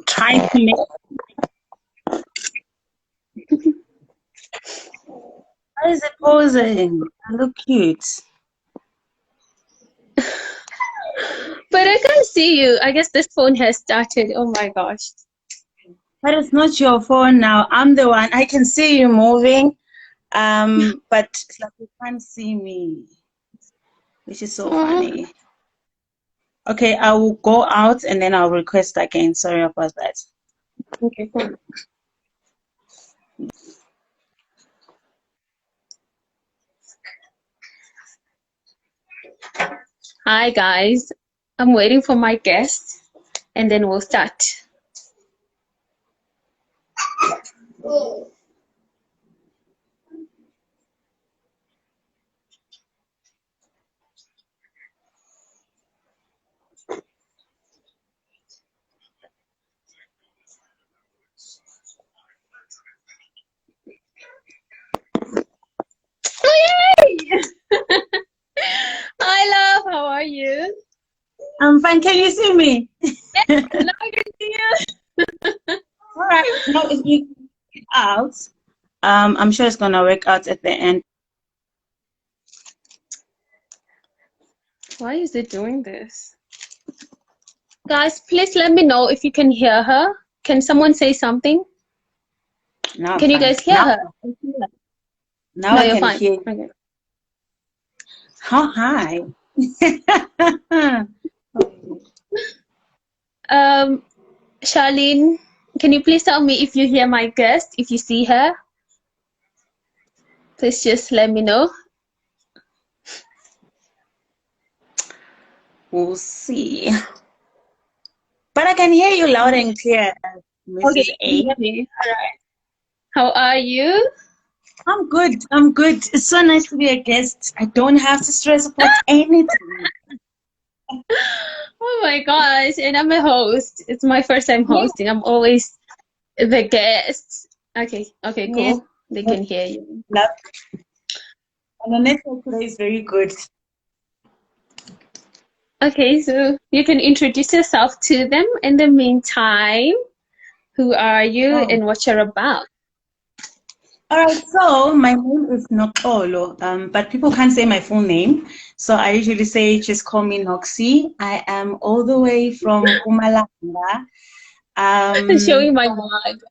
Trying to make. Why is it posing? I look cute. But I can't see you. I guess this phone has started. Oh my gosh. But it's not your phone now. I'm the one. I can see you moving, but it's like you can't see me, which is so funny. Okay, I will go out and then I'll request again. Sorry about that. Okay, cool. Hi guys. I'm waiting for my guest and then we'll start. Oh, yay! Hi, love. How are you? I'm fine. Can you see me? Yes, now I can see you. All right. Now if you get out, I'm sure it's gonna work out at the end. Why is it doing this? Guys, please let me know if you can hear her. Can someone say something? Now I'm Can you fine. guys hear her? Now No, I you're can fine. hear. Okay. How high? Charlene, can you please tell me if you hear my guest, if you see her? Please just let me know. We'll see. But I can hear you loud and clear, Mrs. Okay, A. you hear me. All right. How are you? I'm good. I'm good. It's so nice to be a guest. I don't have to stress about anything. Oh my gosh, and I'm a host. It's my first time hosting. I'm always the guest. Okay, okay, Yes. cool. They can hear you. Love. And the network today is very good. Okay, so you can introduce yourself to them. In the meantime, who are you and what you're about? All right, so my name is Nokolo, but people can't say my full name. So I usually say, just call me Noxie. I am all the way from Mpumalanga. Showing my mug.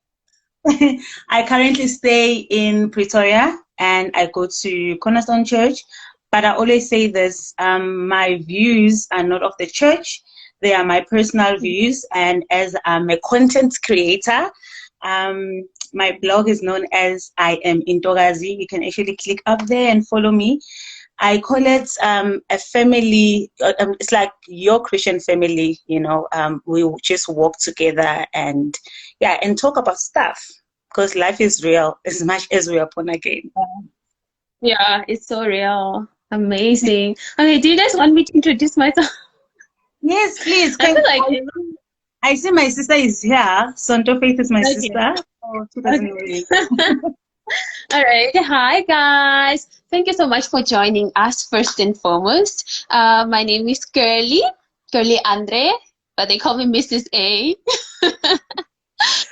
I currently stay in Pretoria and I go to Cornerstone Church. But I always say this, my views are not of the church. They are my personal views. And as I'm a content creator, my blog is known as I am Intokazie. You can actually click up there and follow me. I call it a family. It's like your Christian family, you know. We just walk together and talk about stuff because life is real as much as we are born again. Yeah, it's so real. Amazing. Okay, do you guys want me to introduce myself? Yes, please. I feel like I see my sister is here. Sonto Faith is my okay. sister. Oh, she doesn't know me. All right. Hi, guys. Thank you so much for joining us first and foremost. My name is Curly Andre, but they call me Mrs. A.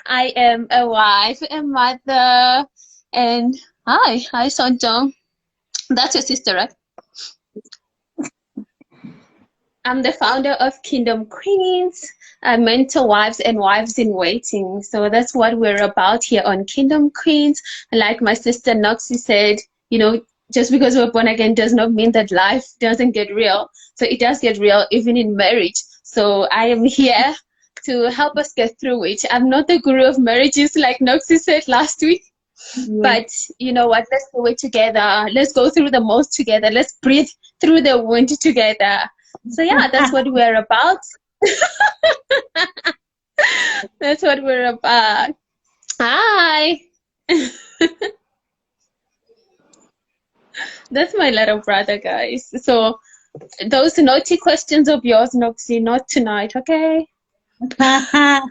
I am a wife, a mother, and hi, Sonto. That's your sister, right? I'm the founder of Kingdom Queens, mentor wives and wives in waiting. So that's what we're about here on Kingdom Queens. Like my sister Noxie said, you know, just because we're born again does not mean that life doesn't get real. So it does get real even in marriage. So I am here to help us get through it. I'm not the guru of marriages like Noxie said last week. But you know what? Let's do it together. Let's go through the most together. Let's breathe through the wind together. So yeah, that's what we're about. That's what we're about. Hi. That's my little brother, guys. So those naughty questions of yours, Noxie, not tonight, okay? All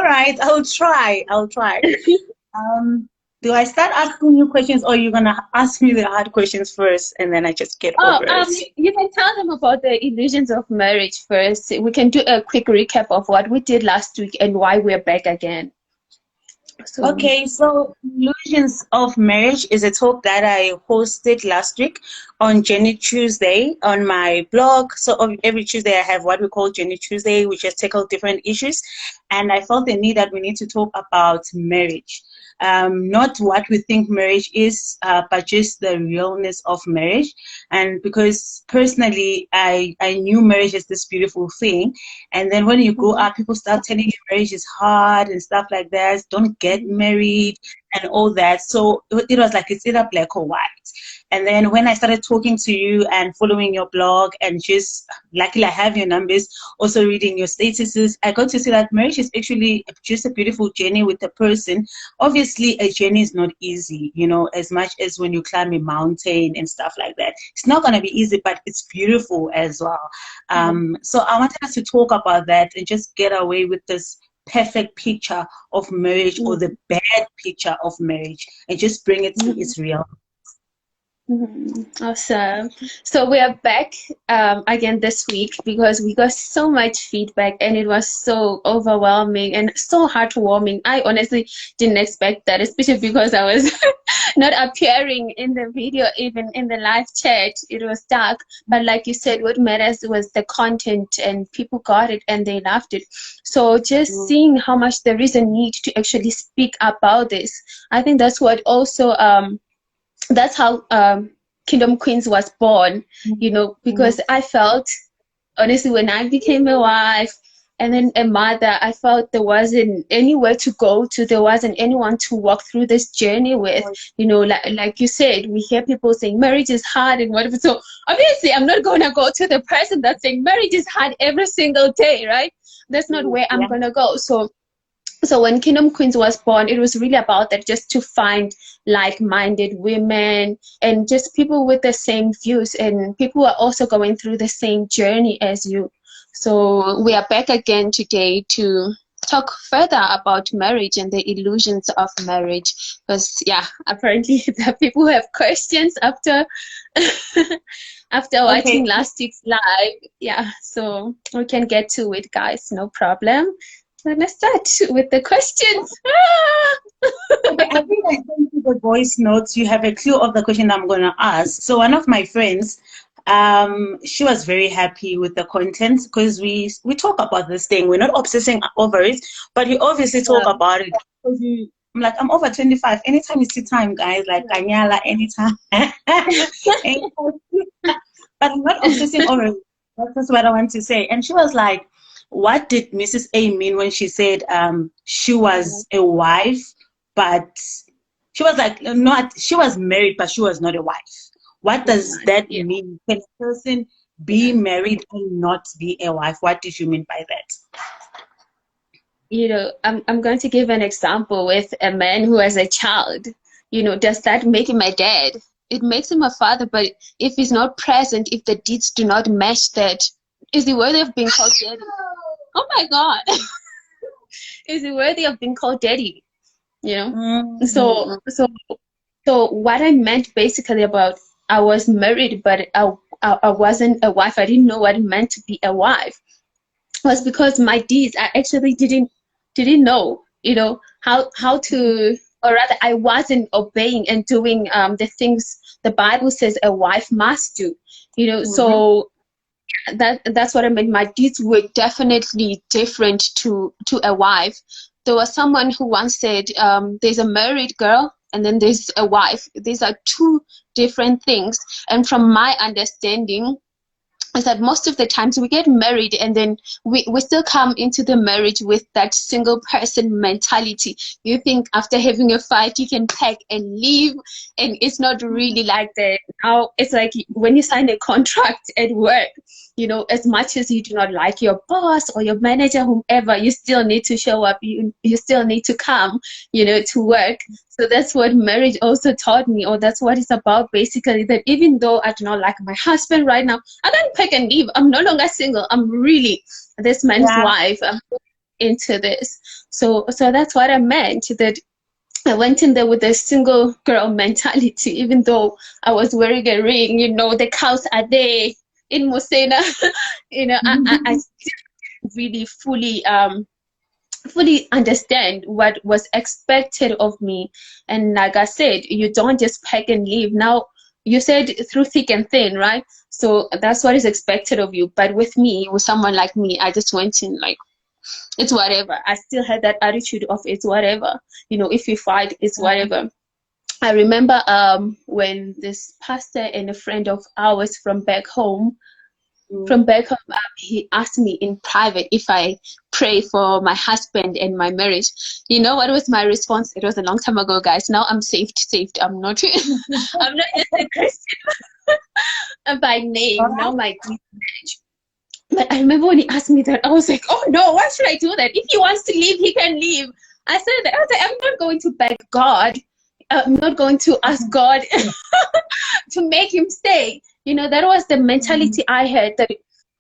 right, I'll try. Do I start asking you questions, or you're gonna ask me the hard questions first, and then I just get Oh, over it? you can tell them about the illusions of marriage first. We can do a quick recap of what we did last week and why we're back again. So, Okay, so Illusions of Marriage is a talk that I hosted last week on Jenny Tuesday on my blog. So every Tuesday I have what we call Jenny Tuesday, which just tackle different issues. And I felt the need that we need to talk about marriage. Not what we think marriage is, but just the realness of marriage. And because personally, I knew marriage is this beautiful thing. And then when you grow up, people start telling you marriage is hard and stuff like that. Don't get married and all that. So it was like it's either black or white. And then when I started talking to you and following your blog and just luckily I have your numbers, also reading your statuses, I got to see that marriage is actually just a beautiful journey with a person. Obviously, a journey is not easy, you know, as much as when you climb a mountain and stuff like that. It's not going to be easy, but it's beautiful as well. So I wanted us to talk about that and just get away with this perfect picture of marriage or the bad picture of marriage and just bring it to its real. Awesome. So we are back again this week because we got so much feedback and it was so overwhelming and so heartwarming. I honestly didn't expect that, especially because I was not appearing in the video, even in the live chat. It was dark. But like you said, what matters was the content and people got it and they loved it. So just seeing how much there is a need to actually speak about this, I think that's what also that's how Kingdom Queens was born, you know, because I felt, honestly, when I became a wife and then a mother, I felt there wasn't anywhere to go to. There wasn't anyone to walk through this journey with. You know, like you said, we hear people saying marriage is hard and whatever. So obviously, I'm not going to go to the person that's saying marriage is hard every single day, right? That's not where I'm going to go. So when Kingdom Queens was born, it was really about that, just to find like-minded women and just people with the same views and people who are also going through the same journey as you. So we are back again today to talk further about marriage and the illusions of marriage. Because yeah, apparently there are people who have questions after after watching last week's live. Yeah, so we can get to it, guys. No problem. So let's start with the questions. Okay, I think I sent you the voice notes. You have a clue of the question I'm going to ask. So one of my friends, she was very happy with the content because we talk about this thing. We're not obsessing over it, but we obviously talk about it. Because I'm like, I'm over 25. Anytime you see time, guys, like Kanyala, anytime. But I'm not obsessing over it. That's what I want to say. And she was like, what did Mrs. A mean when she said she was a wife, but she was like, not, she was married, but she was not a wife? What does that mean? Can a person be married and not be a wife? What did you mean by that? You know, I'm going to give an example with a man who has a child. You know, does that make him a dad? It makes him a father, but if he's not present, if the deeds do not match that, is he worthy of being called daddy? Oh my God. Is he worthy of being called daddy? You know? So what I meant basically about I was married, but I wasn't a wife. I didn't know what it meant to be a wife. Was because my deeds, I actually didn't know, you know, how to, or rather I wasn't obeying and doing the things the Bible says a wife must do, you know. So that's what I meant. My deeds were definitely different to a wife. There was someone who once said, there's a married girl and then there's a wife. These are two different things. And from my understanding, is that most of the times we get married and then we still come into the marriage with that single person mentality. You think after having a fight you can pack and leave, and it's not really like that. Now it's like when you sign a contract at work, you know, as much as you do not like your boss or your manager, whomever, you still need to show up. You still need to come, you know, to work. So that's what marriage also taught me, or that's what it's about basically, that even though I do not like my husband right now, I don't pack and leave. I'm no longer single. I'm really this man's wife. I'm into this. So that's what I meant, that I went in there with a single girl mentality, even though I was wearing a ring. You know, the cows are there in Musena. You know, I still really fully understand what was expected of me. And like I said, you don't just pack and leave. Now, you said through thick and thin, right? So that's what is expected of you. But with me, with someone like me, I just went in like, it's whatever. I still had that attitude of it's whatever. You know, if we fight, it's whatever. I remember when this pastor and a friend of ours from back home, he asked me in private if I pray for my husband and my marriage. You know what was my response? It was a long time ago, guys. Now I'm saved. I'm not. I'm not just a Christian by name. Now my marriage. But I remember when he asked me that, I was like, oh no, why should I do that? If he wants to leave, he can leave. I said that. I was like, I'm not going to beg God. I'm not going to ask God to make him stay. You know, that was the mentality I had,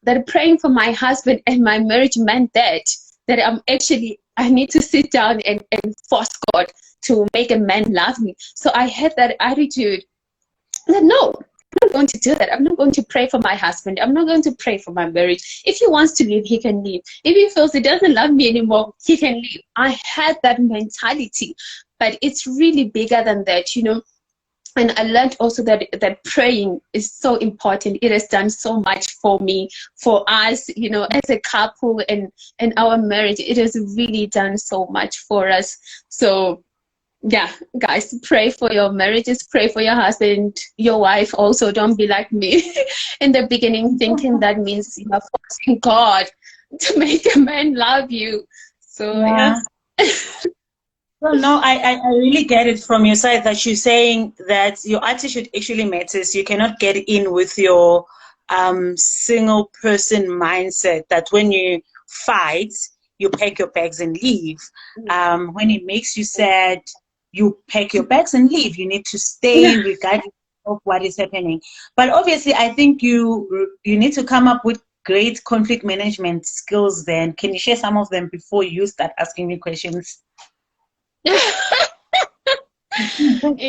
that praying for my husband and my marriage meant that I need to sit down and force God to make a man love me. So I had that attitude that no, I'm not going to do that. I'm not going to pray for my husband. I'm not going to pray for my marriage. If he wants to leave, he can leave. If he feels he doesn't love me anymore, he can leave. I had that mentality, but it's really bigger than that, you know. And I learned also that praying is so important. It has done so much for me, for us, you know, as a couple and our marriage. It has really done so much for us. So yeah, guys, pray for your marriages, pray for your husband, your wife also. Don't be like me in the beginning, thinking that means you are forcing God to make a man love you. So yeah. Well, no, I really get it from your side that you're saying that your attitude actually matters. You cannot get in with your single person mindset that when you fight, you pack your bags and leave. When it makes you sad, you pack your bags and leave. You need to stay regardless of what is happening. But obviously, I think you need to come up with great conflict management skills then. Can you share some of them before you start asking me questions? You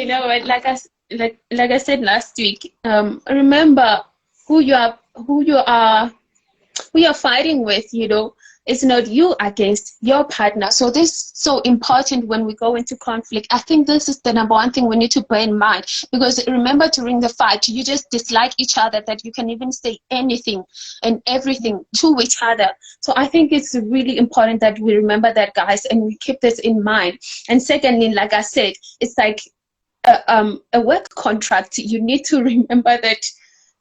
know what, like I said last week, remember who you're fighting with. You know, it's not you against your partner. So this is so important when we go into conflict. I think this is the number one thing we need to bear in mind, because remember, during the fight, you just dislike each other, that you can even say anything and everything to each other. So I think it's really important that we remember that, guys, and we keep this in mind. And secondly, like I said, it's like a work contract. You need to remember that,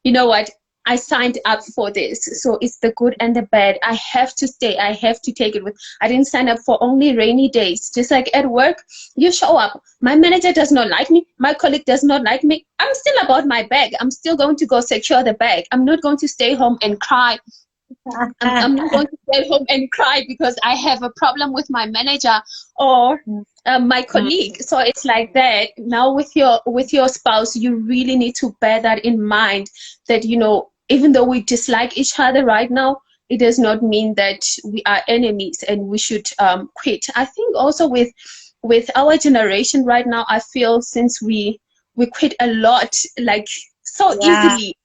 you know what, I signed up for this, so it's the good and the bad. I have to stay. I have to take it with. I didn't sign up for only rainy days. Just like at work, you show up. My manager does not like me. My colleague does not like me. I'm still about my bag. I'm still going to go secure the bag. I'm not going to stay home and cry. I'm not going to stay home and cry because I have a problem with my manager or my colleague. So it's like that. Now with your spouse, you really need to bear that in mind, that, you know, even though we dislike each other right now, it does not mean that we are enemies and we should quit. I think also with our generation right now, I feel since we quit a lot, like so easily.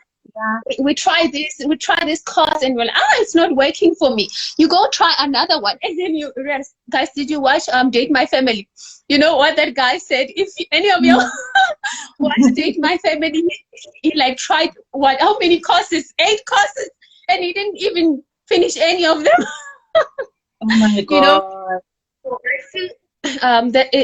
We try this course and we're like, it's not working for me. You go try another one, and then you realize, guys, did you watch Date My Family? You know what that guy said? If any of you watch Date My Family, he like tried how many courses? 8 courses, and he didn't even finish any of them. Oh my God. You know, so I feel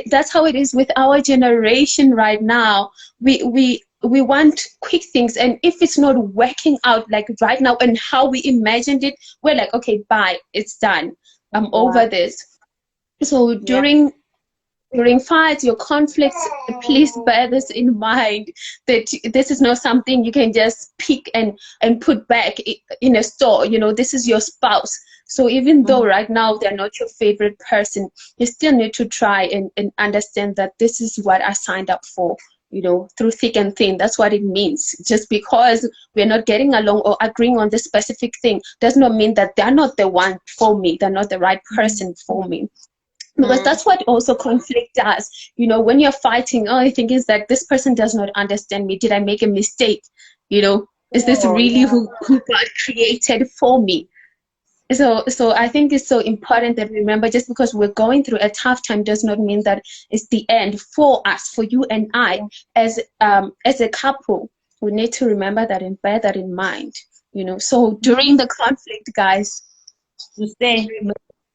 that's how it is with our generation right now. We want quick things, and if it's not working out like right now and how we imagined it, we're like, okay, bye, it's done, I'm over this. So during fights, your conflicts, please bear this in mind, that this is not something you can just pick and put back in a store. You know, this is your spouse. So even though right now they're not your favorite person, you still need to try and understand that this is what I signed up for. You know, through thick and thin, that's what it means. Just because we're not getting along or agreeing on this specific thing does not mean that they're not the one for me. They're not the right person for me. Because that's what also conflict does. You know, when you're fighting, all you think is that this person does not understand me. Did I make a mistake? You know, is this Oh, really yeah. who God created for me? So I think it's so important that we remember, just because we're going through a tough time does not mean that it's the end for us, for you and I, as a couple. We need to remember that and bear that in mind. You know, so during the conflict, guys, To stay.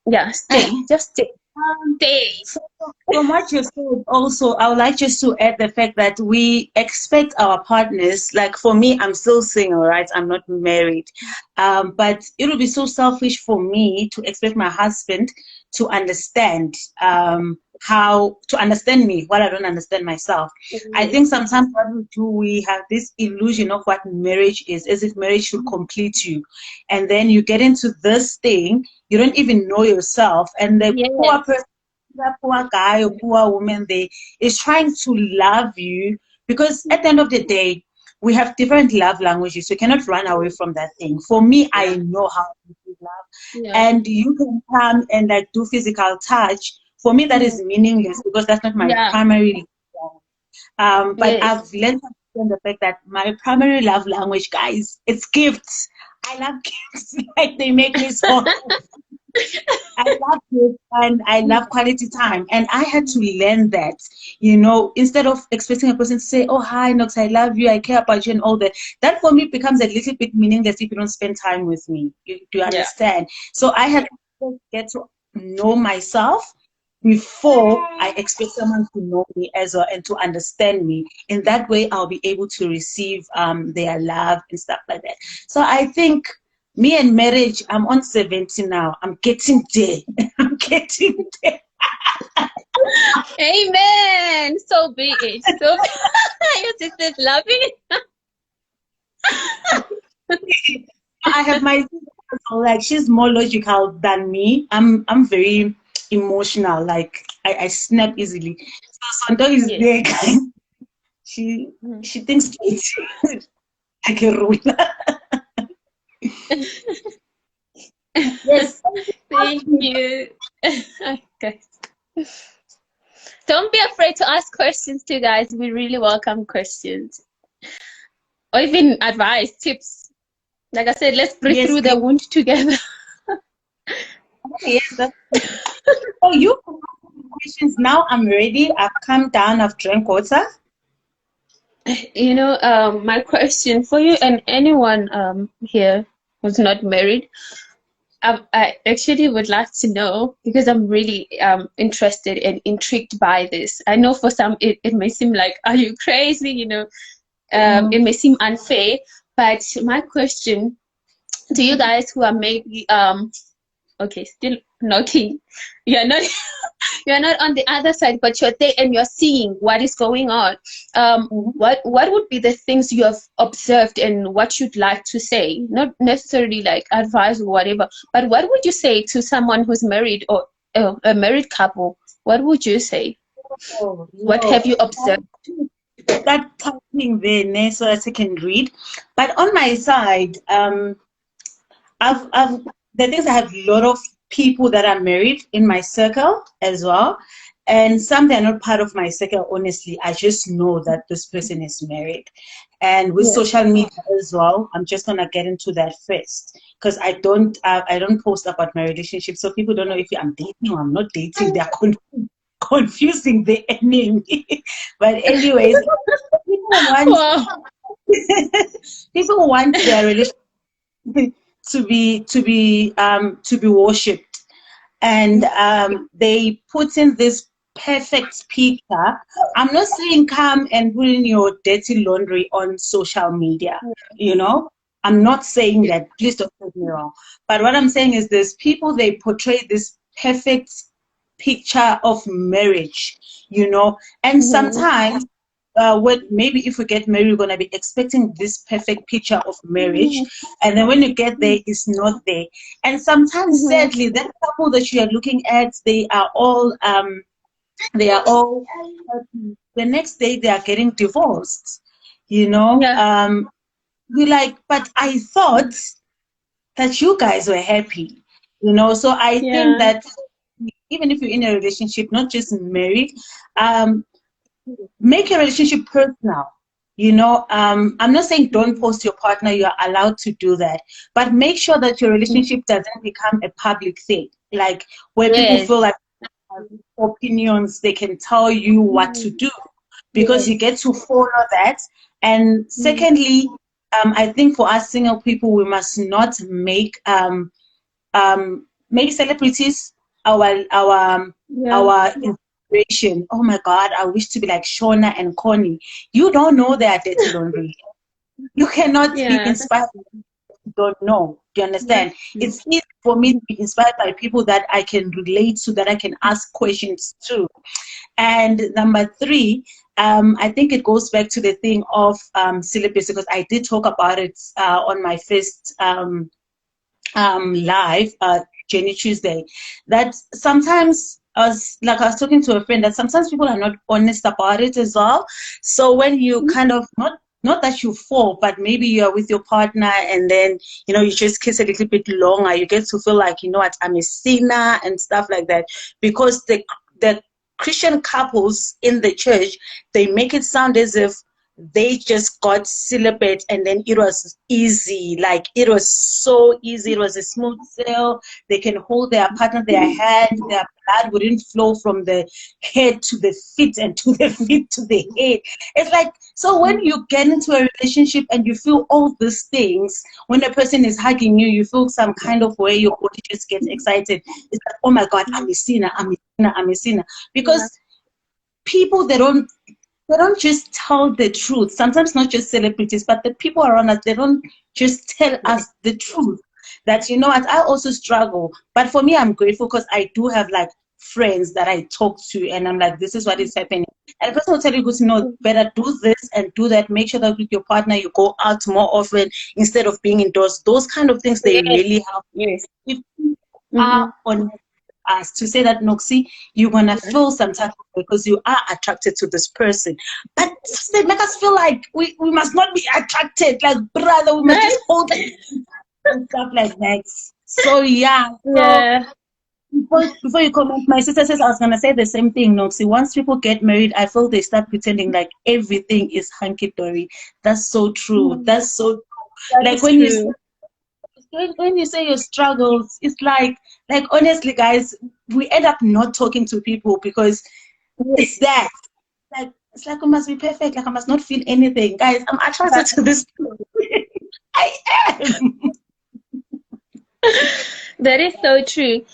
yeah, stay, just stay, Um, stay. so from what you said, also, I would like just to add the fact that we expect our partners, like for me, I'm still single, right? I'm not married. But it would be so selfish for me to expect my husband to understand how to understand me while I don't understand myself. I Mhm. think sometimes what we do, we have this illusion of what marriage is, as if marriage should complete you. And then you get into this thing, you don't even know yourself, and the poor Yes. person, that poor guy or poor woman there is trying to love you, because at the end of the day, we have different love languages. You cannot run away from that thing. For me, I know how to give love, Yeah. and you can come and like do physical touch. For me, that is meaningless because that's not my Yeah. primary love. But Yes. I've learned to understand the fact that my primary love language, guys, it's gifts. I love gifts. Like they make me so I love it and I love quality time. And I had to learn that, instead of expecting a person to say, oh, hi, Nox, I love you, I care about you, and all that. That for me becomes a little bit meaningless if you don't spend time with me. Do you Yeah. understand? So I had to get to know myself before I expect someone to know me as well and to understand me. In that way, I'll be able to receive their love and stuff like that. So I think me and marriage, I'm on 70 now. I'm getting there. I'm getting there. Amen. So be it. So your sister's loving it. I have my sister, like she's more logical than me. I'm very emotional. Like I snap easily. So Santo is Yes. there, guys. She Mhm. she thinks straight like a ruler. Yes. Thank you. Okay. Don't be afraid to ask questions too, guys. We really welcome questions or even advice, tips. Like I said, let's breathe Yes, through the please. wound together. Yes, that's so you can ask me questions now. I'm ready. I've come down, I've drank water. You know, my question for you and anyone here who's not married, I actually would like to know, because I'm really interested and intrigued by this. I know for some it may seem like, are you crazy? You know, it may seem unfair, but my question to you guys who are maybe okay, still knocking, you're not you're not on the other side, but you're there and you're seeing what is going on. What would be the things you have observed and what you'd like to say? Not necessarily like advice or whatever, but what would you say to someone who's married or a married couple? What would you say? Oh, What no. have you observed? Start typing there, ne, so that I can read. But on my side, I've the things I have a lot of people that are married in my circle as well. And some that are not part of my circle, honestly. I just know that this person is married. And with Yeah. social media as well, I'm just gonna get into that first. Because I don't post about my relationship. So people don't know if I'm dating or I'm not dating. They're confusing the enemy. But anyways, people want Wow. people want their relationship to be worshipped, and they put in this perfect picture. I'm not saying come and put in your dirty laundry on social media, you know. I'm not saying Yeah. that, please don't get me wrong. But what I'm saying is this: people, they portray this perfect picture of marriage, and Mhm. sometimes maybe if we get married, we're going to be expecting this perfect picture of marriage. And then when you get there, it's not there. And sometimes, Mhm. sadly, that couple that you are looking at, they are all the next day they are getting divorced. Yeah. You're like, but I thought that you guys were happy. So I think Yeah. that even if you're in a relationship, not just married, make your relationship personal. You know, I'm not saying don't post your partner, you're allowed to do that, but make sure that your relationship doesn't become a public thing, like where people Yes. feel like opinions, they can tell you what to do, because Yes. you get to follow that. And secondly, I think for us single people, we must not make celebrities Yeah. our inspiration. Oh my God, I wish to be like Shona and Connie. You don't know their dirty laundry. You cannot be Yeah. inspired by people you don't know. Do you Yeah. understand? It's easy for me to be inspired by people that I can relate to, that I can ask questions to. And number three, I think it goes back to the thing of celibacy, because I did talk about it on my first live, Jenny Tuesday, that sometimes, as like I was talking to a friend, that sometimes people are not honest about it as well. So when you kind of not that you fall, but maybe you're with your partner and then, you know, you just kiss a little bit longer, you get to feel like, you know what, I'm a sinner and stuff like that. Because the Christian couples in the church, they make it sound as if they just got celibate and then it was easy. Like it was so easy. It was a smooth sail. They can hold their partner, their hand, their blood wouldn't flow from the head to the feet and to the feet to the head. It's like, so when you get into a relationship and you feel all these things, when a person is hugging you, you feel some kind of way, your body just gets excited. It's like, oh my God, I'm a sinner, I'm a sinner, I'm a sinner. Because people, they don't just tell the truth. Sometimes not just celebrities, but the people around us, they don't just tell us the truth. That, you know what, I also struggle. But for me, I'm grateful because I do have like friends that I talk to and I'm like, this is what is happening. And the person will tell you, you know, better do this and do that. Make sure that with your partner, you go out more often instead of being indoors. Those kind of things, they Yes. really help. Yes. If you are on us to say that, Noxie, you're gonna feel some type of way because you are attracted to this person, but they make us feel like we must not be attracted, like brother, we must just Right? hold it and stuff like that. So yeah, so Yeah. before you comment, my sister says I was gonna say the same thing, Noxie. Once people get married, I feel they start pretending like everything is hunky-dory. That's so true. That's so true. That Like is true. when you say your struggles, it's like honestly, guys, we end up not talking to people because it's that. Like it's like I must be perfect. Like I must not feel anything, guys. I'm attracted to this. I am. That is so true.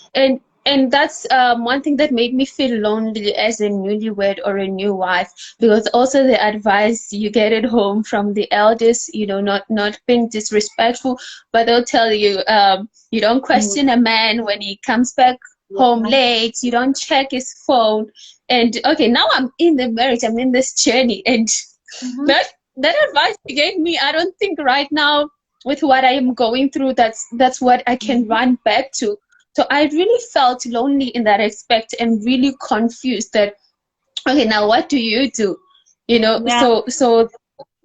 And that's one thing that made me feel lonely as a newlywed or a new wife, because also the advice you get at home from the elders, you know, not being disrespectful, but they'll tell you, you don't question a man when he comes back home late, you don't check his phone. And okay, now I'm in the marriage, I'm in this journey, and that that advice you gave me, I don't think right now with what I am going through, that's what I can run back to. So I really felt lonely in that aspect and really confused that, okay, now what do you do? You know, Yeah. so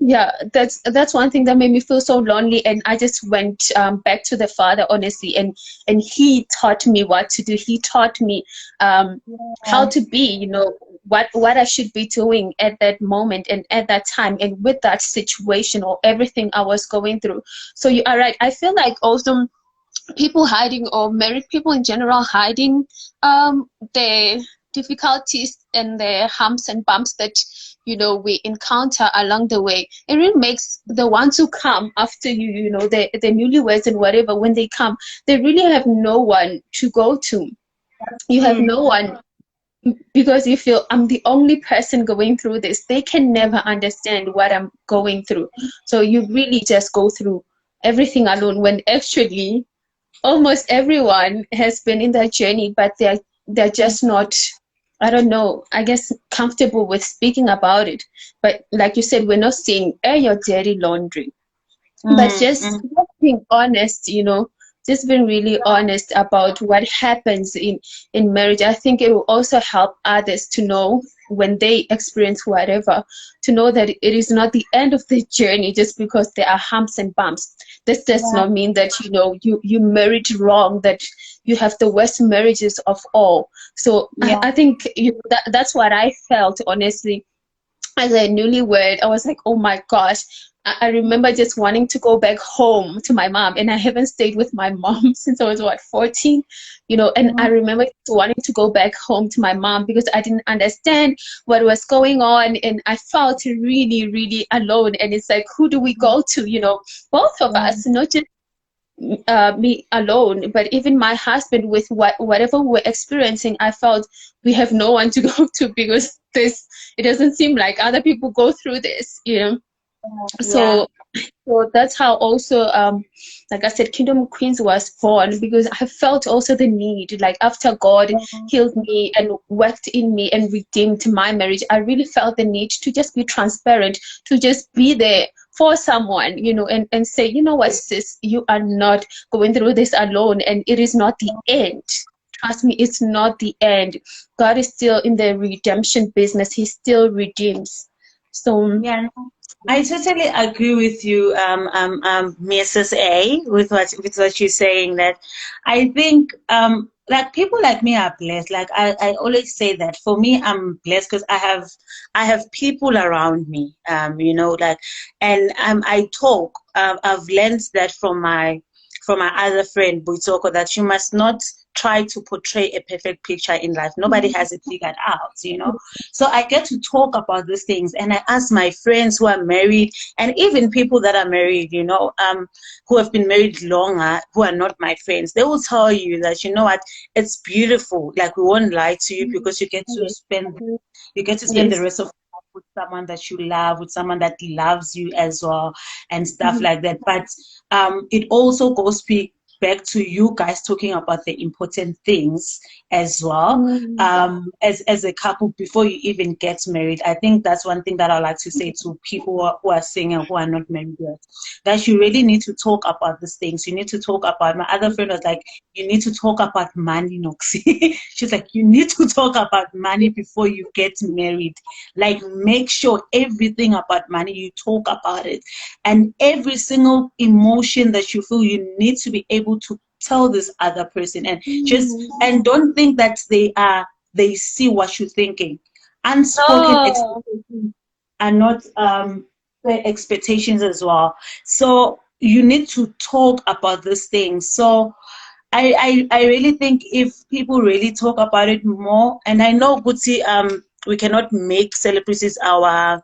yeah, that's one thing that made me feel so lonely, and I just went back to the Father, honestly, and He taught me what to do. He taught me how to be, you know, what I should be doing at that moment and at that time and with that situation or everything I was going through. So you are right. I feel like also people hiding, or married people in general hiding the difficulties and the humps and bumps that, you know, we encounter along the way. It really makes the ones who come after you, you know, the newlyweds and whatever, when they come, they really have no one to go to. You have no one, because you feel I'm the only person going through this. They can never understand what I'm going through. So you really just go through everything alone, when actually almost everyone has been in that journey, but they're just not, I don't know, I guess, comfortable with speaking about it. But like you said, we're not saying air your dirty laundry, but just being honest, you know, just being really honest about what happens in marriage. I think it will also help others to know when they experience whatever, to know that it is not the end of the journey just because there are humps and bumps. This does not mean that, you know, you married wrong, that you have the worst marriages of all. So Yeah. I think that's what I felt, honestly. As a newlywed, I was like, oh my gosh. I remember just wanting to go back home to my mom, and I haven't stayed with my mom since I was, what, 14, and I remember wanting to go back home to my mom because I didn't understand what was going on, and I felt really, really alone. And it's like, who do we go to? Both of us, not just me alone, but even my husband, with whatever we're experiencing. I felt we have no one to go to because it doesn't seem like other people go through this. Yeah. So that's how also, like I said, Kingdom Queens was born, because I felt also the need, like after God healed me and worked in me and redeemed my marriage, I really felt the need to just be transparent, to just be there for someone, and say, what, sis, you are not going through this alone, and it is not the end. Trust me, it's not the end. God is still in the redemption business. He still redeems. So Yeah. I totally agree with you, Mrs. A, with what you're saying. That I think, like people like me are blessed. Like I always say that for me, I'm blessed because I have people around me. Like, and I talk. I've learned that from my other friend Buitoko, that you must not try to portray a perfect picture in life. Nobody has it figured out. So I get to talk about these things, and I ask my friends who are married, and even people that are married, who have been married longer, who are not my friends. They will tell you that, what, it's beautiful. Like, we won't lie to you, because you get to spend the yes. rest of life with someone that you love, with someone that loves you as well, and stuff like that. But it also goes back to you guys talking about the important things as well, as a couple, before you even get married. I think that's one thing that I like to say to people who are single, who are not married yet, that you really need to talk about these things. You need to talk about, my other friend was like, you need to talk about money, Noxie. She's like, you need to talk about money before you get married. Like, make sure everything about money, you talk about it. And every single emotion that you feel, you need to be able to tell this other person, and don't think that they see what you're thinking. Unspoken Oh, expectations are not fair expectations as well. So you need to talk about these things. So I really think if people really talk about it more, and I know, Guti, we cannot make celebrities our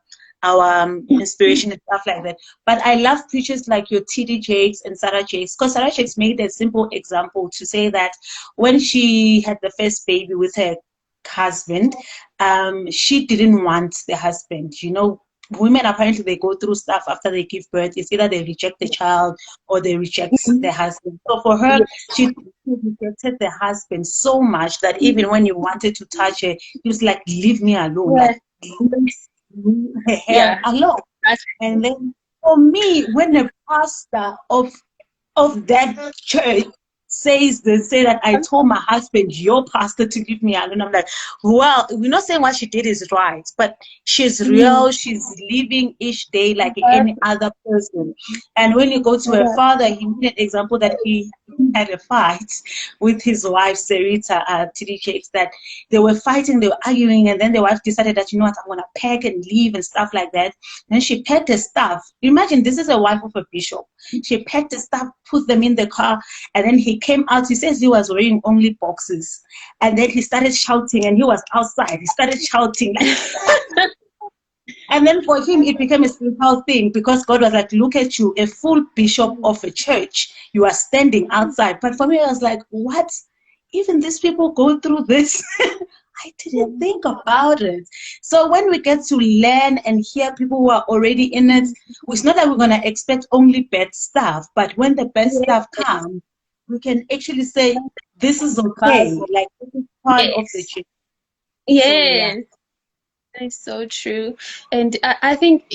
inspiration and stuff like that. But I love preachers like your TD Jakes and Sarah Jakes, because Sarah Jakes made a simple example to say that when she had the first baby with her husband, she didn't want the husband. Women, apparently, they go through stuff after they give birth. It's either they reject the child or they reject the husband. So for her, she rejected the husband so much that even when you wanted to touch her, he was like, leave me alone. yeah, Like, leave her yeah. alone. That's And then for me, when the pastor of that church say that I told my husband, your pastor, to leave me alone. I'm like, well, we're not saying what she did is right, but she's real. She's living each day like any other person. And when you go to her father, he made an example that he had a fight with his wife, Sarita, TD Jakes, that they were fighting, they were arguing, and then the wife decided that, I'm going to pack and leave and stuff like that. Then she packed her stuff. Imagine, this is a wife of a bishop. She packed the stuff, put them in the car, and then he came out. He says he was wearing only boxes. And then he started shouting, and he was outside. He started shouting like, and then for him, it became a spiritual thing, because God was like, look at you, a full bishop of a church. You are standing outside. But for me, I was like, what? Even these people go through this? I didn't think about it. So when we get to learn and hear people who are already in it, it's not that we're going to expect only bad stuff, but when the bad stuff comes, we can actually say, this is okay. Like, this is part of the yes. church. So, yeah. Yes. That's so true. And I think,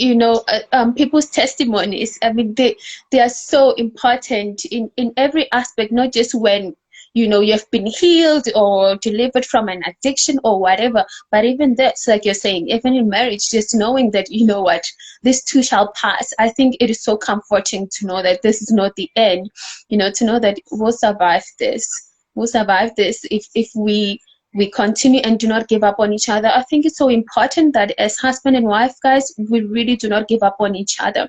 people's testimonies, I mean, they are so important in every aspect, not just when, you have been healed or delivered from an addiction or whatever, but even that's, like you're saying, even in marriage, just knowing that, what, this too shall pass. I think it is so comforting to know that this is not the end, to know that we'll survive this. we'll survive this if we continue and do not give up on each other. I think it's so important that as husband and wife, guys, we really do not give up on each other,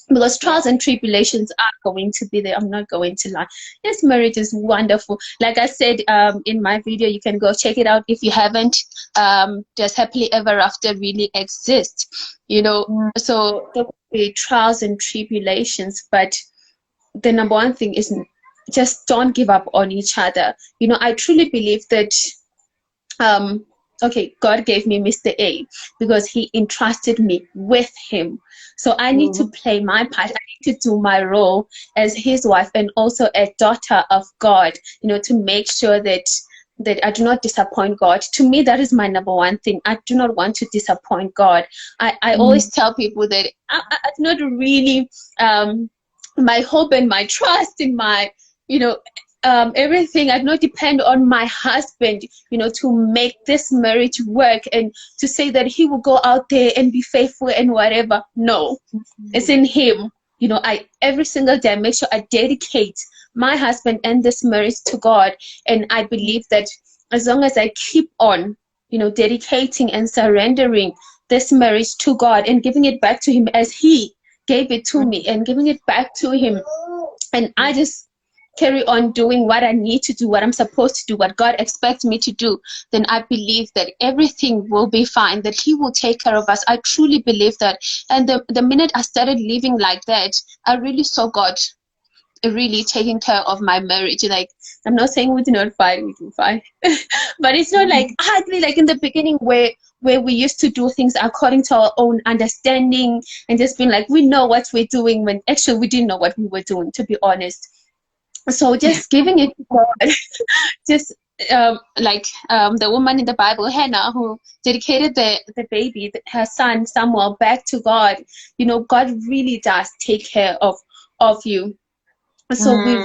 because trials and tribulations are going to be there. I'm not going to lie. Yes, marriage is wonderful. Like I said in my video, you can go check it out if you haven't. Does happily ever after really exist? You know, so there will be trials and tribulations, but the number one thing is just don't give up on each other. You know, I truly believe that okay, God gave me Mr. A because he entrusted me with him. So I need to play my part. I need to do my role as his wife and also a daughter of God, you know, to make sure that I do not disappoint God. To me, that is my number one thing. I do not want to disappoint God. I always tell people that I'm not really my hope and my trust in my, you know, everything. I do not depend on my husband, you know, to make this marriage work and to say that he will go out there and be faithful and whatever. No, it's in him. You know, I every single day I make sure I dedicate my husband and this marriage to God. And I believe that as long as I keep on, you know, dedicating and surrendering this marriage to God and giving it back to him as he gave it to me and giving it back to him, and I just carry on doing what I need to do, what I'm supposed to do, what God expects me to do, then I believe that everything will be fine, that he will take care of us. I truly believe that. And the minute I started living like that, I really saw God really taking care of my marriage. Like, I'm not saying we do not fight, we do fight. But it's not like hardly like in the beginning where we used to do things according to our own understanding and just being like, we know what we're doing, when actually we didn't know what we were doing, to be honest. So just giving it to God, just the woman in the Bible, Hannah, who dedicated the baby, her son Samuel, back to God. You know, God really does take care of you. So we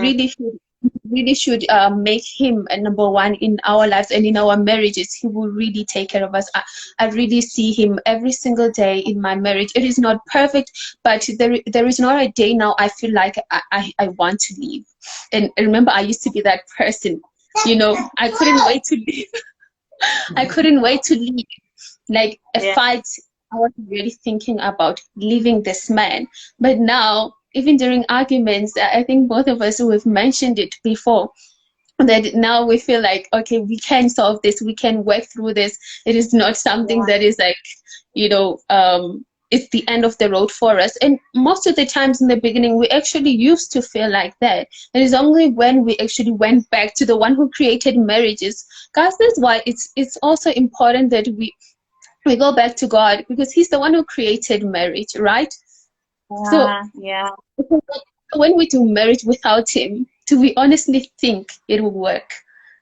really should make him a number one in our lives and in our marriages. He will really take care of us. I really see him every single day in my marriage. It is not perfect, but there is not a day now I feel like I want to leave. And remember, I used to be that person. You know, I couldn't wait to leave. I couldn't wait to leave. Like a fight, I was really thinking about leaving this man. But now, even during arguments, I think both of us, we've mentioned it before, that now we feel like, okay, we can solve this, we can work through this. It is not something that is like, you know, it's the end of the road for us. And most of the times in the beginning, we actually used to feel like that. It is only when we actually went back to the one who created marriages. Guys, that's why it's also important that we go back to God, because he's the one who created marriage, right? So when we do marriage without him, do we honestly think it will work?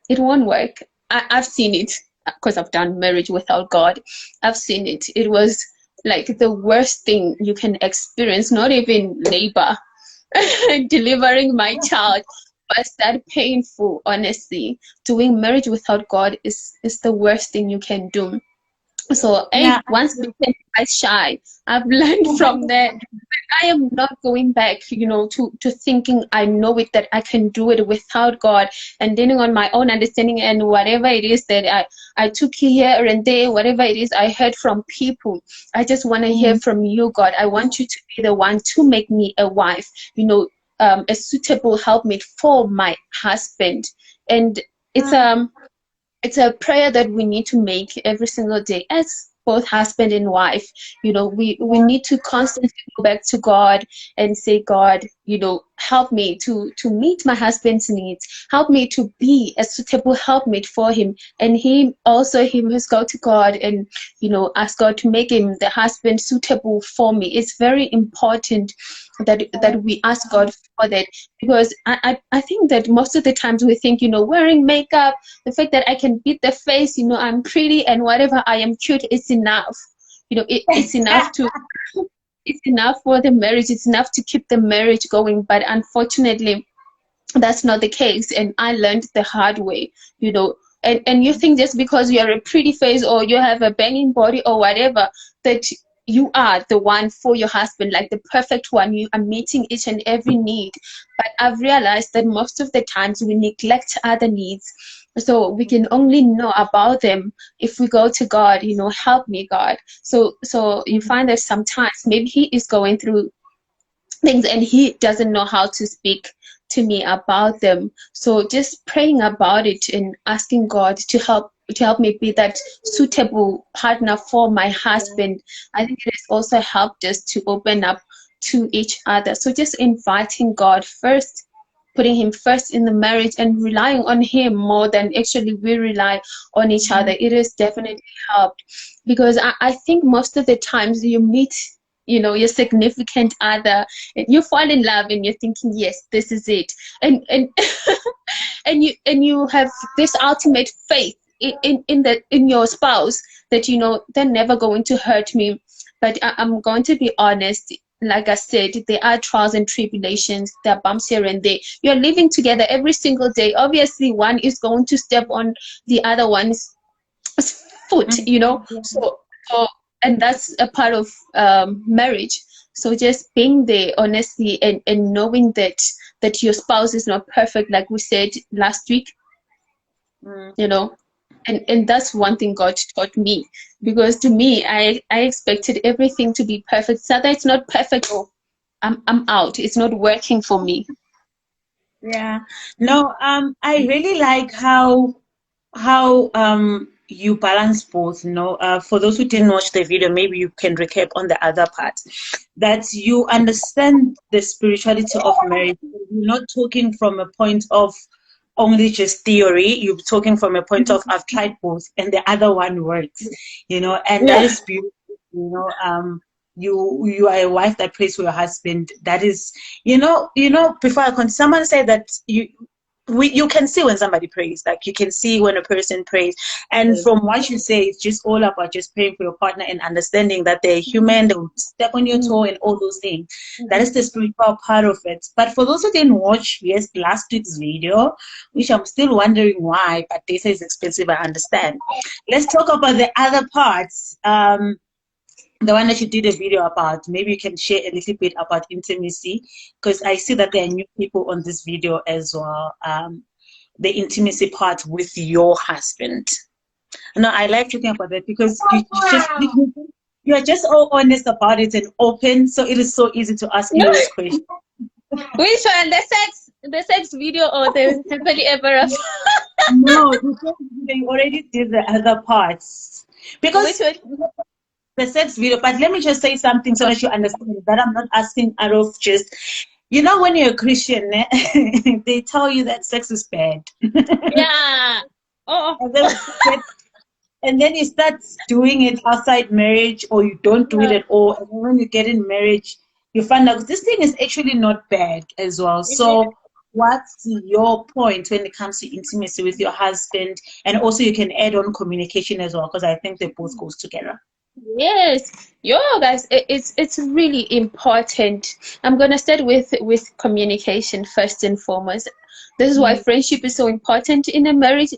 It won't work. I've seen it, because I've done marriage without God. I've seen it. It was like the worst thing you can experience, not even labor, delivering my child. But that painful, honestly. Doing marriage without God is the worst thing you can do. So once became quite shy, I've learned from that. I am not going back, you know, to thinking I know it, that I can do it without God, and leaning on my own understanding and whatever it is that I took here and there, whatever it is I heard from people. I just want to hear from you, God. I want you to be the one to make me a wife, you know, a suitable helpmate for my husband. And it's a prayer that we need to make every single day as both husband and wife. You know, we need to constantly go back to God and say, God, you know, help me to meet my husband's needs. Help me to be a suitable helpmate for him. And he must go to God and, you know, ask God to make him the husband suitable for me. It's very important that we ask God for that, because I think that most of the times we think, you know, wearing makeup, the fact that I can beat the face, you know, I'm pretty and whatever, I am cute, it's enough. You know, it's enough to it's enough for the marriage, it's enough to keep the marriage going. But unfortunately, that's not the case, and I learned the hard way, you know. And you think just because you're a pretty face or you have a banging body or whatever, that you are the one for your husband, like the perfect one. You are meeting each and every need. But I've realized that most of the times we neglect other needs. So we can only know about them if we go to God, help me, God. So you find that sometimes maybe he is going through things and he doesn't know how to speak to me about them. So just praying about it and asking God to help me be that suitable partner for my husband. I think it has also helped us to open up to each other. So just inviting God first, putting him first in the marriage and relying on him more than actually we rely on each other. It has definitely helped, because I think most of the times you meet your significant other and you fall in love and you're thinking, yes, this is it, and and you have this ultimate faith in your spouse that they're never going to hurt me. But I'm going to be honest, like I said, there are trials and tribulations, there are bumps here and there. You're living together every single day. Obviously one is going to step on the other one's foot, so and that's a part of marriage. So just being there honestly, and knowing that your spouse is not perfect, like we said last week, you know and that's one thing God taught me, because to me I expected everything to be perfect. So that it's not perfect, or I'm out, it's not working for me. Yeah. No, I really like how you balance both, for those who didn't watch the video, maybe you can recap on the other part, that you understand the spirituality of marriage. You're not talking from a point of only just theory. You're talking from a point of, I've tried both and the other one works, and that is beautiful. You are a wife that prays for your husband. That is, before I continue, someone said that you can see when somebody prays, like you can see when a person prays. And from what you say, it's just all about just praying for your partner and understanding that they're human, they will step on your toe and all those things. That is the spiritual part of it. But for those who didn't watch, last week's video, which I'm still wondering why, but data is expensive, I understand. Let's talk about the other parts. The one that you did a video about, maybe you can share a little bit about intimacy, because I see that there are new people on this video as well. The intimacy part with your husband. No, I like talking about that because you are just all honest about it and open, so it is so easy to ask you those questions. Which one, the sex video or the happily ever after? No, you already did the other parts. Because Which one? the sex video, but let me just say something so that you understand that I'm not asking out of just, when you're a Christian, they tell you that sex is bad. Yeah. Oh. And then you start doing it outside marriage, or you don't do it at all. And when you get in marriage, you find out this thing is actually not bad as well. So what's your point when it comes to intimacy with your husband? And also you can add on communication as well, because I think they both goes together. Yes, guys, it's really important. I'm gonna start with communication first and foremost. This is why friendship is so important in a marriage,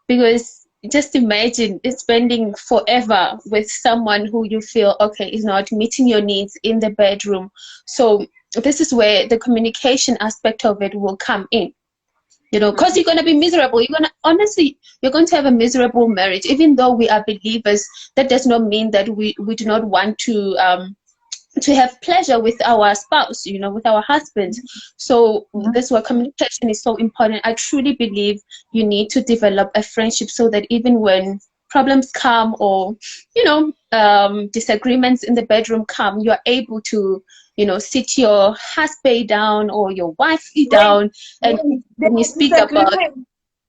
because just imagine spending forever with someone who you feel is not meeting your needs in the bedroom. So this is where the communication aspect of it will come in. Because you're going to be miserable. You're going to have a miserable marriage. Even though we are believers, that does not mean that we do not want to have pleasure with our spouse, with our husbands. So that's why communication is so important. I truly believe you need to develop a friendship so that even when problems come, or disagreements in the bedroom come, you're able to sit your husband down or your wife down, and when you speak about.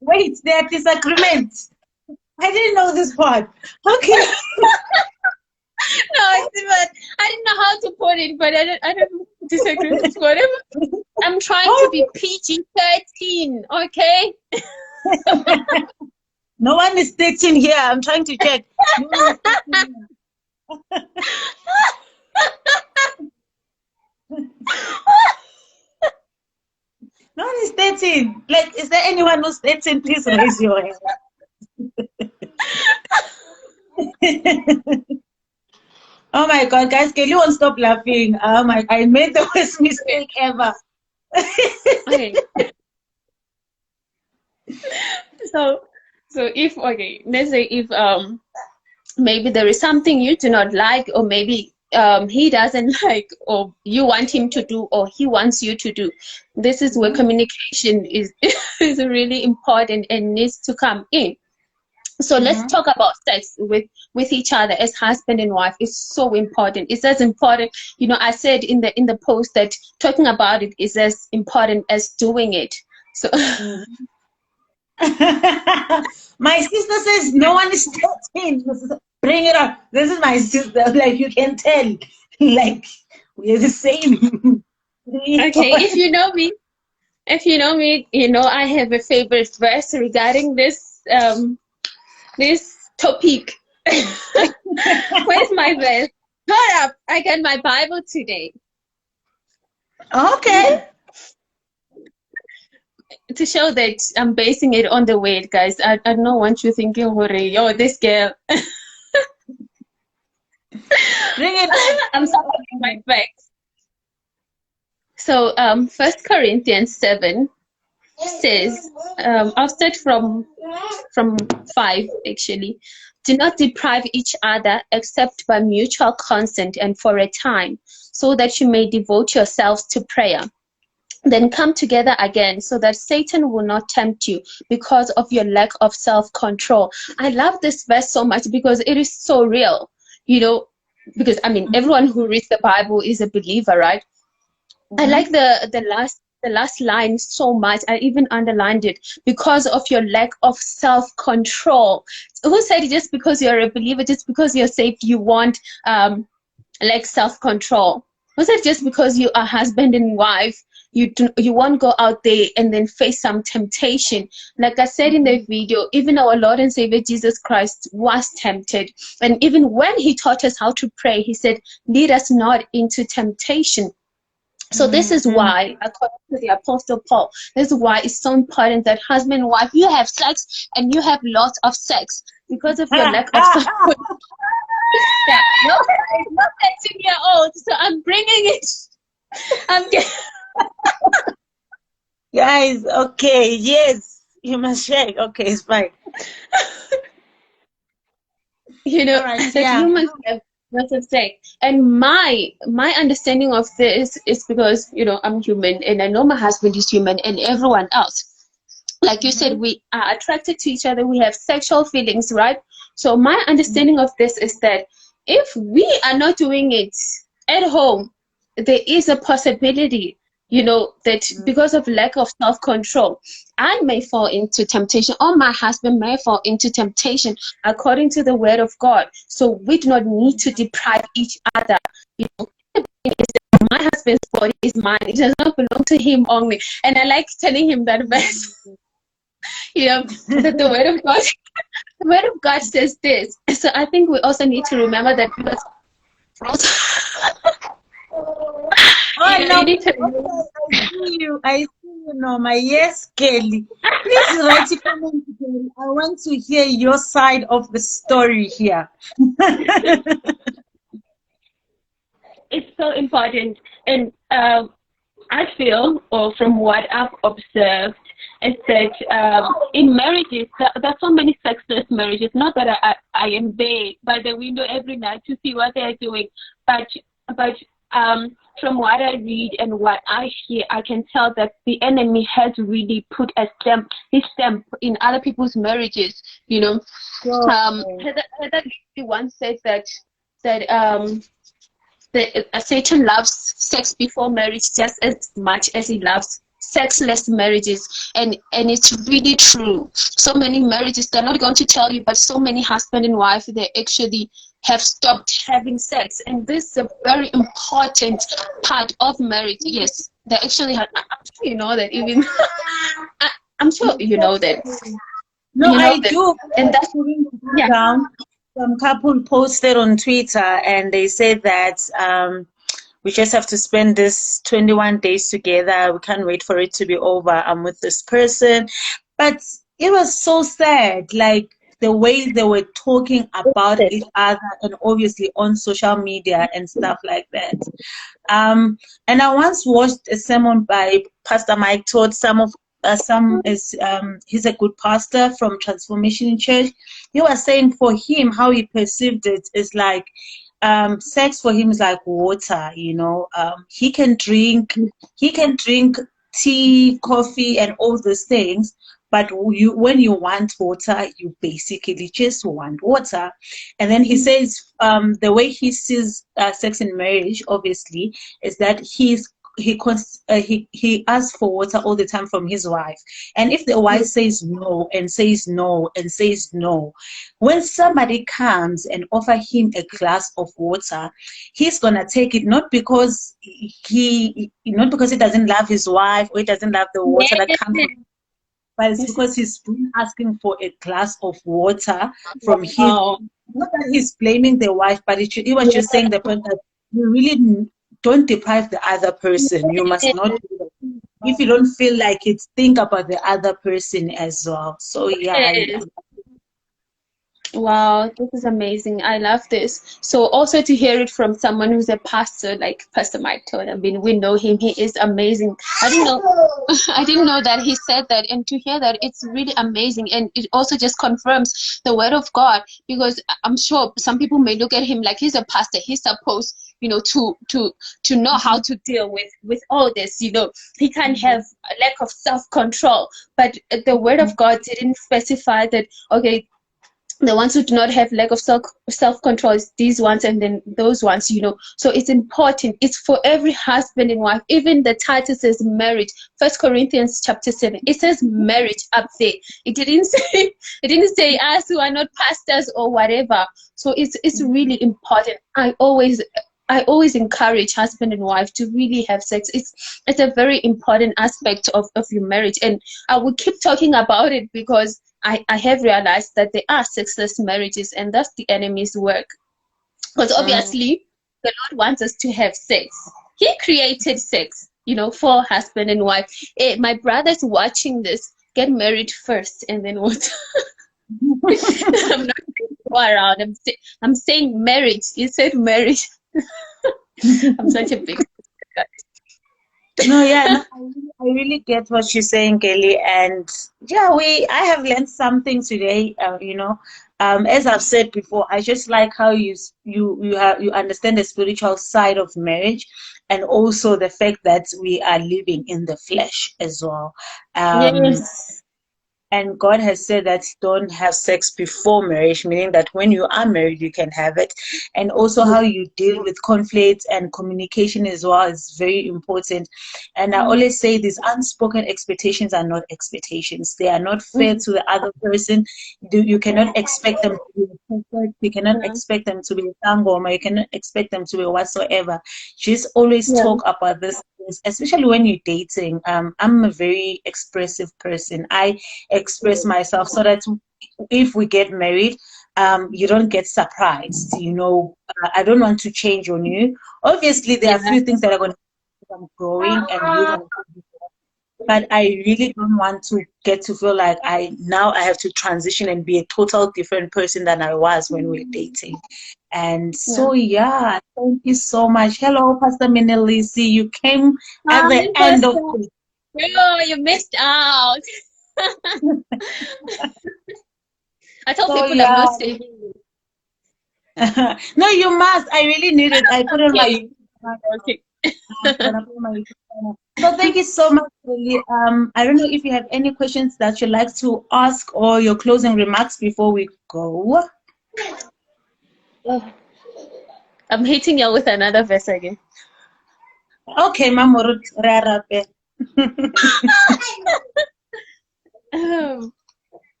Wait, there are disagreements. I didn't know this part. Okay. No, but I didn't know how to put it, but I don't disagree with whatever. I'm trying to be PG-13, okay? No one is 13 here. I'm trying to check. No one is 13. Like, is there anyone who's 13? Please raise your hand. Oh my God, guys, Kelly won't stop laughing. Oh my, I made the worst mistake ever. Okay. So, if, okay, let's say if maybe there is something you do not like, or maybe he doesn't like, or you want him to do, or he wants you to do. This is where communication is is really important and needs to come in. So let's talk about sex with each other as husband and wife. It's so important. It's as important. You know, I said in the post that talking about it is as important as doing it. So My sister says no one is touching. Bring it up. This is my sister. Like you can tell. Like we're the same. okay, if you know me, you know I have a favorite verse regarding this this topic. Where's my verse? Hold up, I got my Bible today. Okay. To show that I'm basing it on the word, guys. I don't want you thinking, yo, this girl. Bring it. I'm sorry, my facts. So, 1 Corinthians 7 says, I'll start from 5 actually. Do not deprive each other except by mutual consent and for a time, so that you may devote yourselves to prayer. Then come together again, so that Satan will not tempt you because of your lack of self-control. I love this verse so much because it is so real, you know, because I mean, everyone who reads the Bible is a believer, right? I like the last line so much. I even underlined it, because of your lack of self-control. Who said just because you're a believer, just because you're saved, you want like self-control? Was it just because you are husband and wife, you won't go out there and then face some temptation? Like I said in the video, even our Lord and Savior Jesus Christ was tempted, and even when he taught us how to pray, he said, lead us not into temptation. So this is why, according to the Apostle Paul, this is why it's so important that husband and wife, you have sex and you have lots of sex, because of your lack of self-control. Yeah, no, it's not 13-year-old, so I'm bringing it. I'm getting. Guys, okay, yes, you must shake. Okay, it's fine. You know, Right, that yeah. humans have lots of sex. And my understanding of this is because, you know, I'm human and I know my husband is human and everyone else. Like you said, we are attracted to each other. We have sexual feelings, right? So my understanding of this is that if we are not doing it at home, there is a possibility, you know, that because of lack of self-control, I may fall into temptation, or my husband may fall into temptation, according to the word of God. So we do not need to deprive each other. You know, my husband's body is mine. It does not belong to him only. And I like telling him that verse. You know, that the word of God, the word of God says this. So I think we also need to remember that because Oh, you no, you need to. I see you, Norma. Yes, Kelly. Please write a comment, Kelly. I want to hear your side of the story here. It's so important, and I feel, or from what I've observed, is that in marriages, there are so many sexless marriages. Not that I am there by the window every night to see what they're doing, but from what I read and what I hear, I can tell that the enemy has really put his stamp in other people's marriages. You know, Heather once said that Satan loves sex before marriage just as much as he loves sexless marriages, and it's really true. So many marriages, they're not going to tell you, but so many husband and wife, they actually have stopped having sex, and this is a very important part of marriage. Yes, they actually have. I'm sure you know that. Even I'm sure you know that. No, You know I that, do. and that's, yeah. Down. Some couple posted on Twitter and they said that we just have to spend this 21 days together. We can't wait for it to be over. I'm with this person. But it was so sad. Like, the way they were talking about each other, and obviously on social media and stuff like that. And I once watched a sermon by Pastor Mike Todd. He's a good pastor from Transformation Church. He was saying for him, how he perceived it is like, sex for him is like water. He can drink tea, coffee, and all those things. But when you want water, you basically just want water. And then he says the way he sees sex in marriage, obviously, is that he asks for water all the time from his wife. And if the wife says no and says no and says no, when somebody comes and offer him a glass of water, he's gonna take it, not because he doesn't love his wife or he doesn't love the water that comes from, but it's because he's been asking for a glass of water from him. Not that he's blaming the wife, but he was just saying the point that you really don't deprive the other person. You must not do that. If you don't feel like it, think about the other person as well. So yeah. Wow, this is amazing. I love this. So also to hear it from someone who's a pastor like Pastor Mike Todd. I mean, we know him. He is amazing. I didn't know that he said that, and to hear that, it's really amazing. And it also just confirms the word of God, because I'm sure some people may look at him like he's a pastor. He's supposed, to know how to deal with all this. He can't have a lack of self-control. But the word of God didn't specify that, okay, the ones who do not have lack of self-control is these ones, and then those ones, So it's important. It's for every husband and wife. Even the title says marriage. 1 Corinthians chapter 7. It says marriage up there. It didn't say us who are not pastors or whatever. So it's really important. I always encourage husband and wife to really have sex. It's a very important aspect of your marriage, and I will keep talking about it because I have realized that there are sexless marriages, and that's the enemy's work. Because obviously, the Lord wants us to have sex. He created sex, for husband and wife. Hey, my brother's watching this. Get married first, and then what? I'm not going to go around. I'm saying marriage. You said marriage. I'm such a big guy. No, I really get what you're saying, Kelly, and yeah, I have learned something today. As I've said before, I just like how you understand the spiritual side of marriage, and also the fact that we are living in the flesh as well. Yes. And God has said that don't have sex before marriage, meaning that when you are married, you can have it. And also how you deal with conflict and communication as well is very important. And I always say these unspoken expectations are not expectations. They are not fair to the other person. You cannot expect them to be perfect. You cannot expect them to be a sangoma. You cannot expect them to be whatsoever. Just always talk about this, especially when you're dating. I'm a very expressive person. I express myself so that if we get married, you don't get surprised. I don't want to change on you. Obviously, there are a few things that are going to keep on growing, and you're going to, but I really don't want to get to feel like I have to transition and be a total different person than I was when we were dating. And so, thank you so much. Hello, Pastor Menelisi. You came at the end of it. No, you missed out. I told people I'm not saving you. No, you must. I really need it. I put on my okay. So thank you so much, Lily. I don't know if you have any questions that you'd like to ask or your closing remarks before we go. Oh. I'm hitting you with another verse again. Okay, Mamorut Rarape.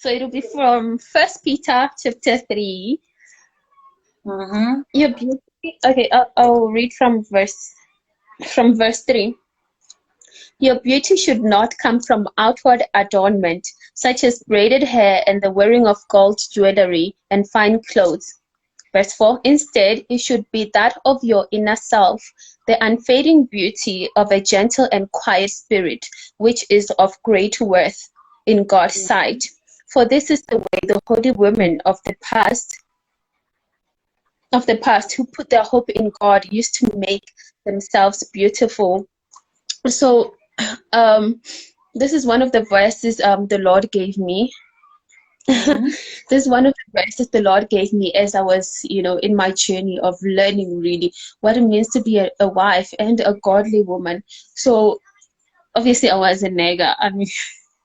So it'll be from 1 Peter chapter 3. Your beauty. Okay, I'll read from verse 3. Your beauty should not come from outward adornment, such as braided hair and the wearing of gold jewelry and fine clothes. Verse 4, instead, it should be that of your inner self, the unfading beauty of a gentle and quiet spirit, which is of great worth in God's sight. For this is the way the holy women of the past who put their hope in God used to make themselves beautiful. So this is one of the verses the Lord gave me. This is one of the verses the Lord gave me as I was, in my journey of learning really what it means to be a wife and a godly woman. So obviously I was a nagger. I mean,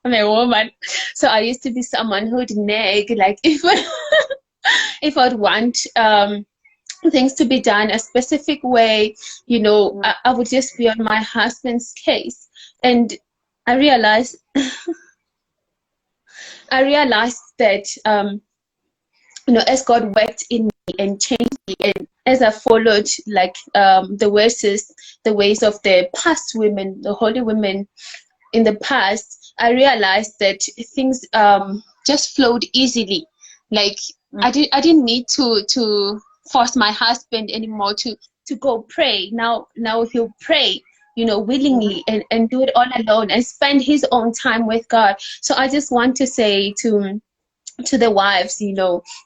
I'm a woman. So I used to be someone who'd nag, like if I'd want things to be done a specific way, I would just be on my husband's case. And I realized that as God worked in me and changed me, and as I followed like the ways of the past women, the holy women in the past, I realized that things just flowed easily. Like I didn't need to force my husband anymore to go pray. Now he'll pray, willingly and do it all alone and spend his own time with God. So I just want to say to the wives,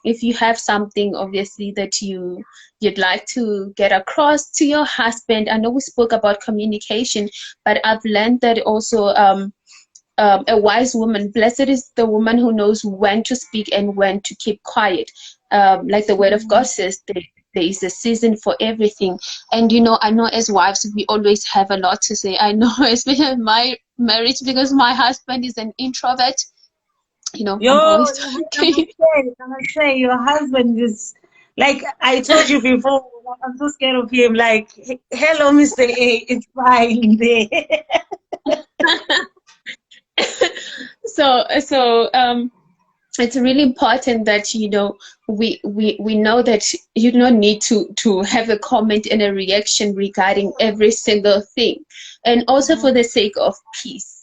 if you have something obviously that you'd like to get across to your husband. I know we spoke about communication, but I've learned that also a wise woman, blessed is the woman who knows when to speak and when to keep quiet. Like the word of God says, there is a season for everything. And I know as wives we always have a lot to say. I know, especially in my marriage, because my husband is an introvert. I'm always talking. I must say, your husband is, like I told you before, I'm so scared of him. Like, hello, Mr. A, it's fine there. So it's really important that we know that you don't need to have a comment and a reaction regarding every single thing. And also for the sake of peace,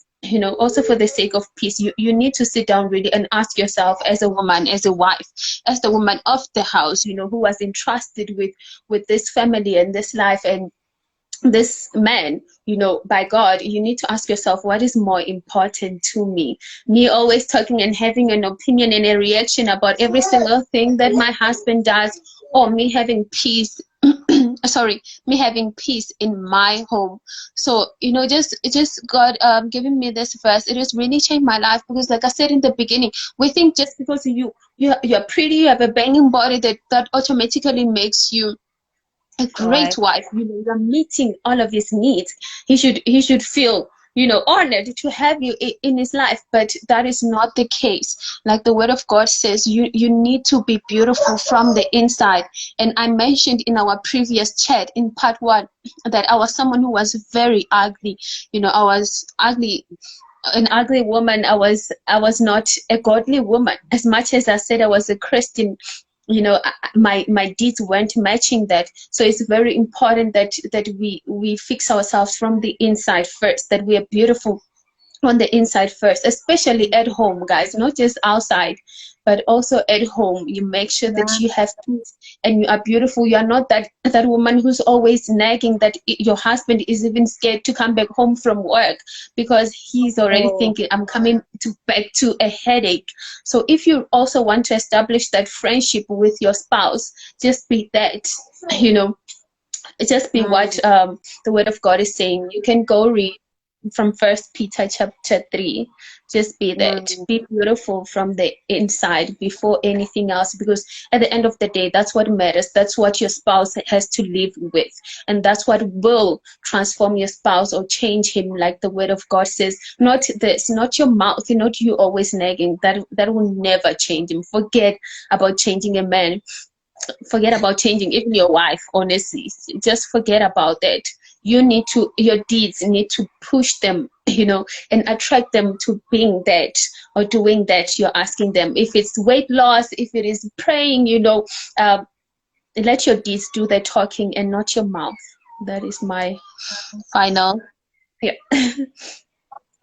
also for the sake of peace, you need to sit down really and ask yourself, as a woman, as a wife, as the woman of the house, who was entrusted with this family and this life and this man, by God. You need to ask yourself, what is more important to me? Me always talking and having an opinion and a reaction about every single thing that my husband does, or me having peace me having peace in my home. So just God giving me this verse, it has really changed my life, because like I said in the beginning, we think just because you're pretty, you have a banging body, that automatically makes you a great wife. You're meeting all of his needs. He should feel honored to have you in his life. But that is not the case. Like the word of God says, you need to be beautiful from the inside. And I mentioned in our previous chat in part 1 that I was someone who was very ugly. I was ugly, an ugly woman. I was not a godly woman. As much as I said I was a Christian, my deeds weren't matching that. So it's very important that we fix ourselves from the inside first, that we are beautiful on the inside first, especially at home, guys, not just outside, but also at home. You make sure that you have peace and you are beautiful. You are not that woman who's always nagging that your husband is even scared to come back home from work because he's already thinking, I'm coming back to a headache. So if you also want to establish that friendship with your spouse, just be that, just be what the word of God is saying. You can go read from 1 Peter chapter 3. Just be that. Be beautiful from the inside before anything else, because at the end of the day, that's what matters. That's what your spouse has to live with, and that's what will transform your spouse or change him, like the word of God says. Not your mouth, not you always nagging. That will never change him. Forget about changing a man. Forget about changing even your wife, honestly. Just forget about that. Your deeds need to push them, and attract them to being that or doing that you're asking them. If it's weight loss, if it is praying, let your deeds do the talking and not your mouth. That is my final. Yeah.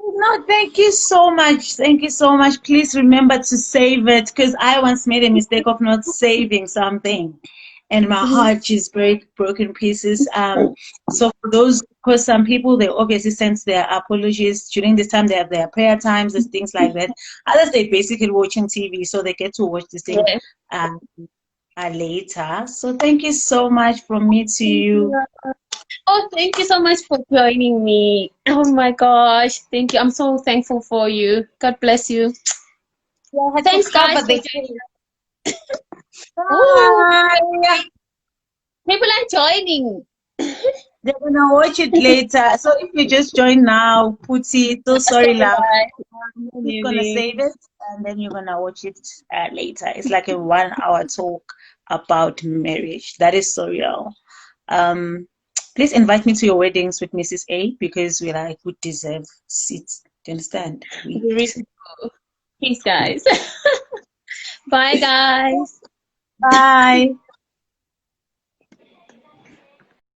No, thank you so much. Thank you so much. Please remember to save it, because I once made a mistake of not saving something. and my heart just broken pieces. So for those, because some people, they obviously sense their apologies during this time. They have their prayer times and things like that. Others, they basically watching TV, so they get to watch this thing Yes. later. So thank you so much from me to you. Oh, thank you so much for joining me. Oh my gosh. Thank you. I'm so thankful for you. God bless you. Yeah, I had to Thanks, guys, cover for the joining. Ooh, Bye. people are joining. They're gonna watch it later. So if you just join now, Putty, so That's sorry, all love. right. He's gonna Amazing. save it, and then you're gonna watch it later. It's like a 1 hour talk about marriage. That is so real. Um, please invite me to your weddings with Mrs. A, because we deserve seats. Do you understand? We We really do. Peace, guys. Bye, guys. Bye.